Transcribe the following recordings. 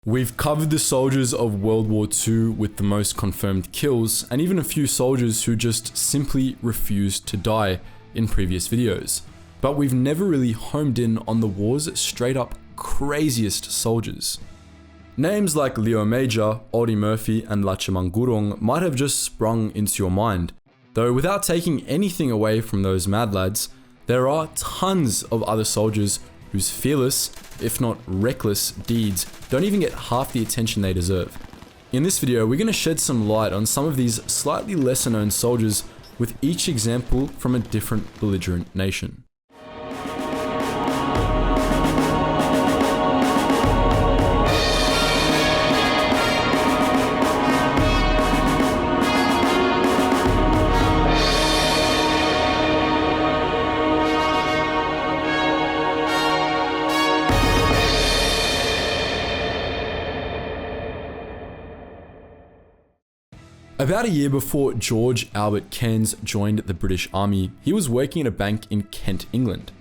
We've covered the soldiers of World War II with the most confirmed kills, and even a few soldiers who just simply refused to die in previous videos. But we've never really homed in on the war's straight up craziest soldiers. Names like Léo Major, Audie Murphy, and Lachhiman Gurung might have just sprung into your mind, though without taking anything away from those mad lads, there are tons of other soldiers whose fearless, if not reckless, deeds don't even get half the attention they deserve. In this video, we're going to shed some light on some of these slightly lesser known soldiers, with each example from a different belligerent nation. About a year before George Albert Cairns joined the British Army, he was working at a bank in Kent, England.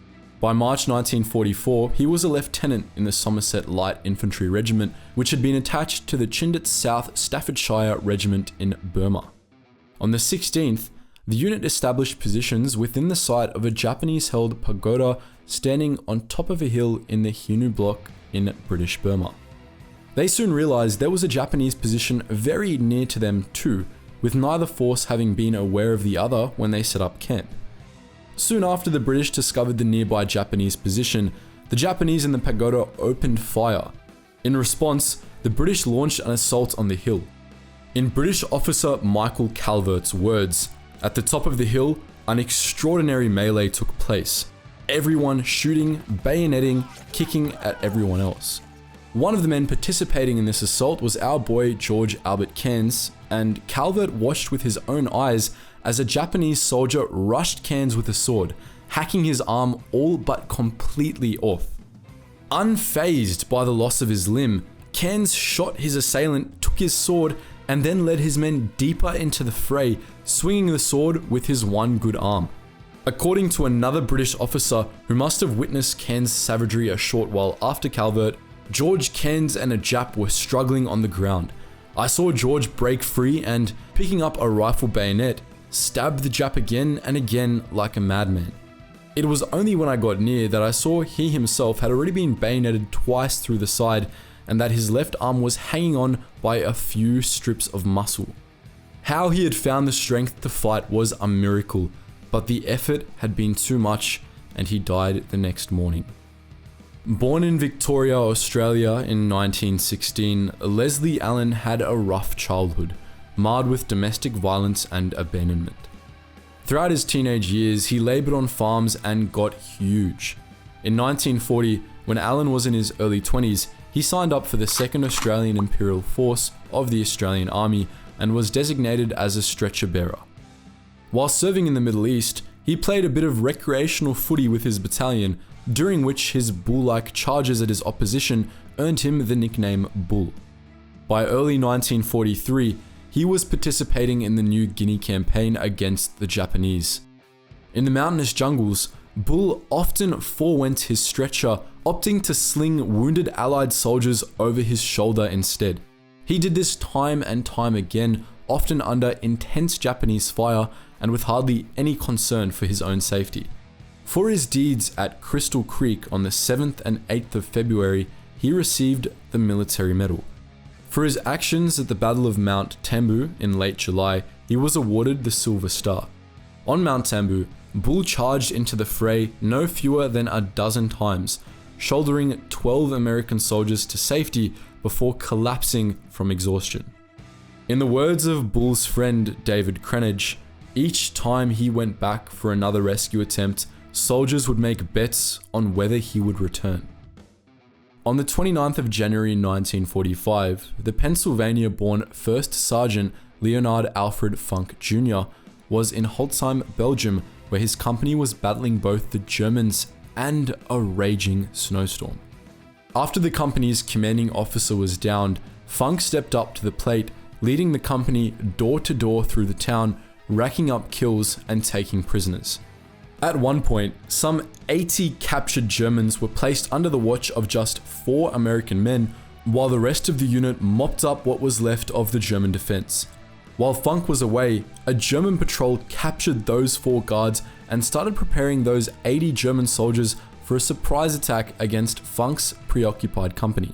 By March 1944, he was a lieutenant in the Somerset Light Infantry Regiment, which had been attached to the Chindit South Staffordshire Regiment in Burma. On the 16th, the unit established positions within the site of a Japanese-held pagoda standing on top of a hill in the Hinu block in British Burma. They soon realized there was a Japanese position very near to them too, with neither force having been aware of the other when they set up camp. Soon after the British discovered the nearby Japanese position, the Japanese in the pagoda opened fire. In response, the British launched an assault on the hill. In British officer Michael Calvert's words, "At the top of the hill, an extraordinary melee took place. Everyone shooting, bayoneting, kicking at everyone else." One of the men participating in this assault was our boy George Albert Cairns, and Calvert watched with his own eyes as a Japanese soldier rushed Cairns with a sword, hacking his arm all but completely off. Unfazed by the loss of his limb, Cairns shot his assailant, took his sword, and then led his men deeper into the fray, swinging the sword with his one good arm. According to another British officer who must have witnessed Cairns' savagery a short while after Calvert, George, Cairns, and a Jap were struggling on the ground. I saw George break free and, picking up a rifle bayonet, stab the Jap again and again like a madman. It was only when I got near that I saw he himself had already been bayoneted twice through the side, and that his left arm was hanging on by a few strips of muscle. How he had found the strength to fight was a miracle, but the effort had been too much, and he died the next morning. Born in Victoria, Australia in 1916, Leslie Allen had a rough childhood, marred with domestic violence and abandonment. Throughout his teenage years, he laboured on farms and got huge. In 1940, when Allen was in his early 20s, he signed up for the 2nd Australian Imperial Force of the Australian Army and was designated as a stretcher bearer. While serving in the Middle East, he played a bit of recreational footy with his battalion, during which his bull-like charges at his opposition earned him the nickname Bull. By early 1943, he was participating in the New Guinea campaign against the Japanese. In the mountainous jungles, Bull often forewent his stretcher, opting to sling wounded Allied soldiers over his shoulder instead. He did this time and time again, often under intense Japanese fire and with hardly any concern for his own safety. For his deeds at Crystal Creek on the 7th and 8th of February, he received the Military Medal. For his actions at the Battle of Mount Tambu in late July, he was awarded the Silver Star. On Mount Tambu, Bull charged into the fray no fewer than a dozen times, shouldering 12 American soldiers to safety before collapsing from exhaustion. In the words of Bull's friend David Crenage, each time he went back for another rescue attempt, soldiers would make bets on whether he would return. On the 29th of January 1945, the Pennsylvania-born 1st Sergeant Leonard Alfred Funk Jr. was in Holzheim, Belgium, where his company was battling both the Germans and a raging snowstorm. After the company's commanding officer was downed, Funk stepped up to the plate, leading the company door to door through the town, racking up kills and taking prisoners. At one point, some 80 captured Germans were placed under the watch of just 4 American men, while the rest of the unit mopped up what was left of the German defense. While Funk was away, a German patrol captured those 4 guards and started preparing those 80 German soldiers for a surprise attack against Funk's preoccupied company.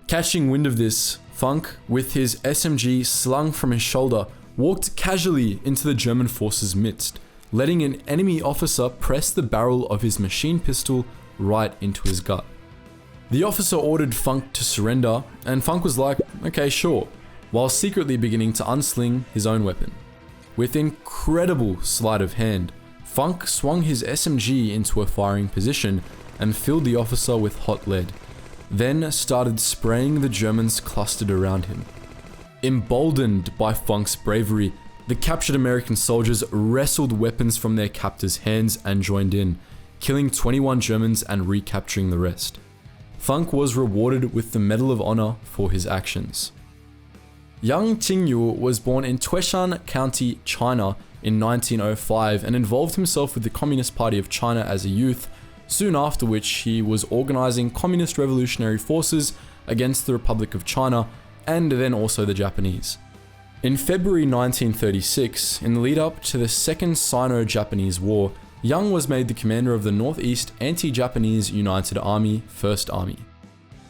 Catching wind of this, Funk, with his SMG slung from his shoulder, walked casually into the German forces' midst, letting an enemy officer press the barrel of his machine pistol right into his gut. The officer ordered Funk to surrender, and Funk was like, okay, sure, while secretly beginning to unsling his own weapon. With incredible sleight of hand, Funk swung his SMG into a firing position and filled the officer with hot lead, then started spraying the Germans clustered around him. Emboldened by Funk's bravery, the captured American soldiers wrestled weapons from their captors' hands and joined in, killing 21 Germans and recapturing the rest. Funk was rewarded with the Medal of Honor for his actions. Young Jingyu was born in Tuishan County, China in 1905 and involved himself with the Communist Party of China as a youth, soon after which he was organizing communist revolutionary forces against the Republic of China and then also the Japanese. In February 1936, in the lead up to the Second Sino-Japanese War, Young was made the commander of the Northeast Anti-Japanese United Army, 1st Army.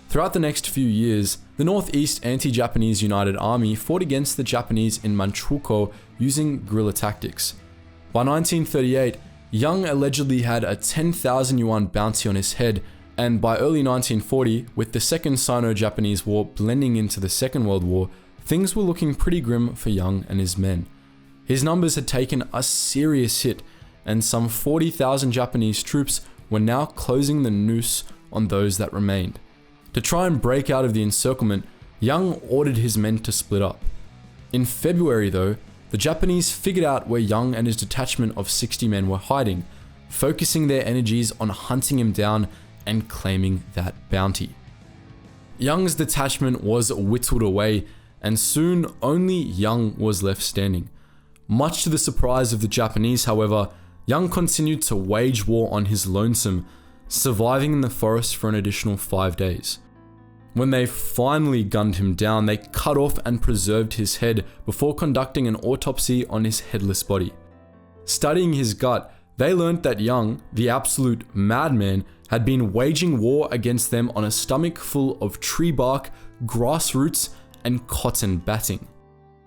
Throughout the next few years, the Northeast Anti-Japanese United Army fought against the Japanese in Manchukuo using guerrilla tactics. By 1938, Young allegedly had a 10,000 yuan bounty on his head, and by early 1940, with the Second Sino-Japanese War blending into the Second World War, things were looking pretty grim for Young and his men. His numbers had taken a serious hit, and some 40,000 Japanese troops were now closing the noose on those that remained. To try and break out of the encirclement, Young ordered his men to split up. In February though, the Japanese figured out where Young and his detachment of 60 men were hiding, focusing their energies on hunting him down and claiming that bounty. Young's detachment was whittled away, and soon only Young was left standing. Much to the surprise of the Japanese, however, Young continued to wage war on his lonesome, surviving in the forest for an additional 5 days. When they finally gunned him down, they cut off and preserved his head before conducting an autopsy on his headless body. Studying his gut, they learned that Young, the absolute madman, had been waging war against them on a stomach full of tree bark, grass roots, and cotton batting.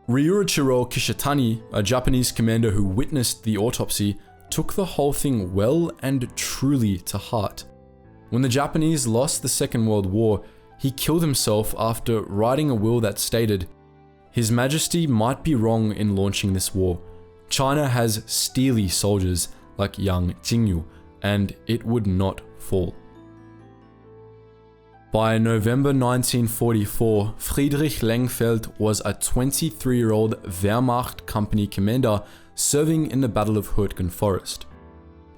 Ryuichiro Kishitani, a Japanese commander who witnessed the autopsy, took the whole thing well and truly to heart. When the Japanese lost the Second World War, he killed himself after writing a will that stated, "His Majesty might be wrong in launching this war. China has steely soldiers like young Jingyu, and it would not fall." By November 1944, Friedrich Lengfeld was a 23-year-old Wehrmacht company commander serving in the Battle of Hurtgen Forest.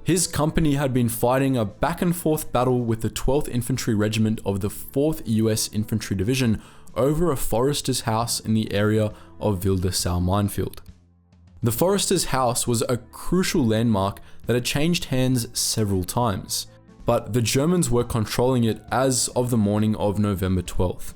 His company had been fighting a back-and-forth battle with the 12th Infantry Regiment of the 4th US Infantry Division over a forester's house in the area of Wildeshau minefield. The forester's house was a crucial landmark that had changed hands several times, but the Germans were controlling it as of the morning of November 12th.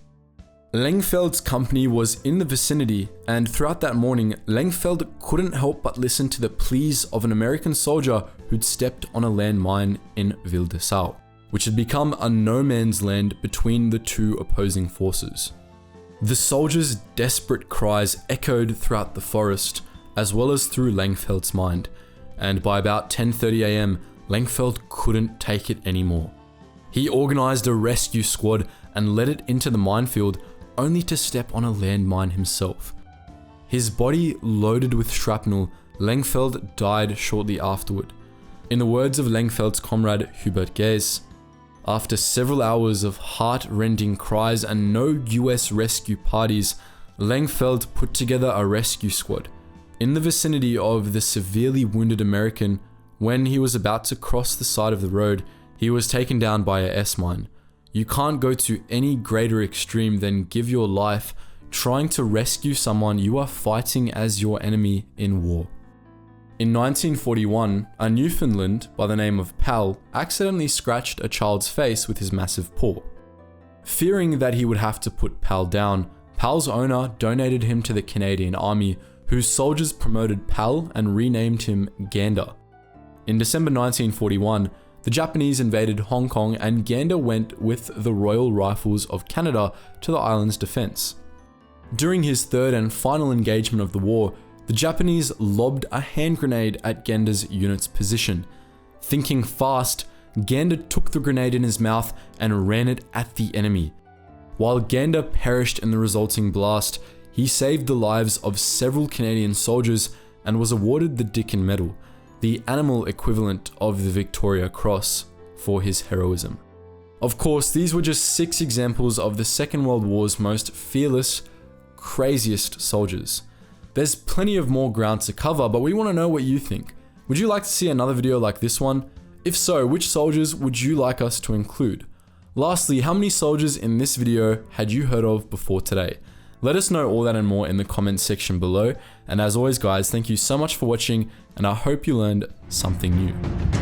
Lengfeld's company was in the vicinity, and throughout that morning, Lengfeld couldn't help but listen to the pleas of an American soldier who'd stepped on a landmine in Wildeshau, which had become a no-man's land between the two opposing forces. The soldiers' desperate cries echoed throughout the forest, as well as through Lengfeld's mind, and by about 10:30 AM, Lengfeld couldn't take it anymore. He organized a rescue squad and led it into the minefield, only to step on a landmine himself. His body loaded with shrapnel, Lengfeld died shortly afterward. In the words of Lengfeld's comrade Hubert Geis, "After several hours of heart-rending cries and no US rescue parties, Lengfeld put together a rescue squad in the vicinity of the severely wounded American. When he was about to cross the side of the road, he was taken down by a S-mine. You can't go to any greater extreme than give your life trying to rescue someone you are fighting as your enemy in war." In 1941, a Newfoundland by the name of Pal accidentally scratched a child's face with his massive paw. Fearing that he would have to put Pal down, Pal's owner donated him to the Canadian Army, whose soldiers promoted Pal and renamed him Gander. In December 1941, the Japanese invaded Hong Kong and Gander went with the Royal Rifles of Canada to the island's defense. During his third and final engagement of the war, the Japanese lobbed a hand grenade at Gander's unit's position. Thinking fast, Gander took the grenade in his mouth and ran it at the enemy. While Gander perished in the resulting blast, he saved the lives of several Canadian soldiers and was awarded the Dickin Medal, the animal equivalent of the Victoria Cross, for his heroism. Of course, these were just 6 examples of the Second World War's most fearless, craziest soldiers. There's plenty of more ground to cover, but we want to know what you think. Would you like to see another video like this one? If so, which soldiers would you like us to include? Lastly, how many soldiers in this video had you heard of before today? Let us know all that and more in the comments section below. And as always guys, thank you so much for watching, and I hope you learned something new.